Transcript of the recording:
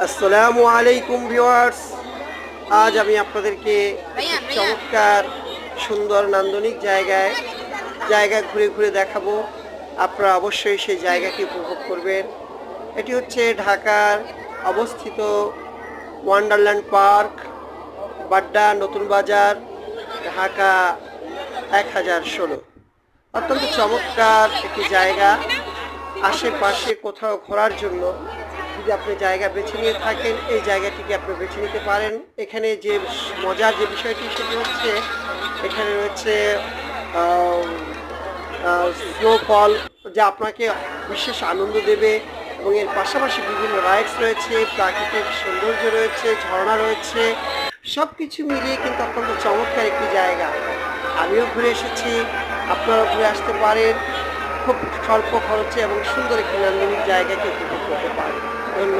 আসসালামু আলাইকুম ভিউয়ার্স। আজ আমি আপনাদেরকে ভাইয়া একটি ভাইয়া চমৎকার সুন্দর নান্দনিক জায়গা ঘুরে ঘুরে দেখাবো। আপনারা অবশ্যই সেই জায়গাটি উপভোগ করবেন। এটি হচ্ছে ঢাকার অবস্থিত ওয়ান্ডারল্যান্ড পার্ক, বাড্ডা, নতুন বাজার, ঢাকা 1016। অত্যন্ত চমৎকার একটি জায়গা। আশেপাশে কোথাও ঘোরার জন্য যদি আপনি জায়গা বেছে নিয়ে থাকেন, এই জায়গাটিকে আপনি বেছে নিতে পারেন। এখানে যে মজার যে বিষয়টি সেটি হচ্ছে এখানে রয়েছে স্নোফল, যা আপনাকে বিশেষ আনন্দ দেবে, এবং এর পাশাপাশি বিভিন্ন রাইডস রয়েছে, প্রাকৃতিক সৌন্দর্য রয়েছে, ঝর্ণা রয়েছে। সব কিছু মিলিয়ে কিন্তু অত্যন্ত চমৎকার একটি জায়গা। আমিও ঘুরে এসেছি, আপনারাও ঘুরে আসতে পারেন। খুব স্বল্প খরচে এবং সুন্দর একটি নান্দনিক জায়গাকে উপভোগ করতে পারেন। ধন্যবাদ।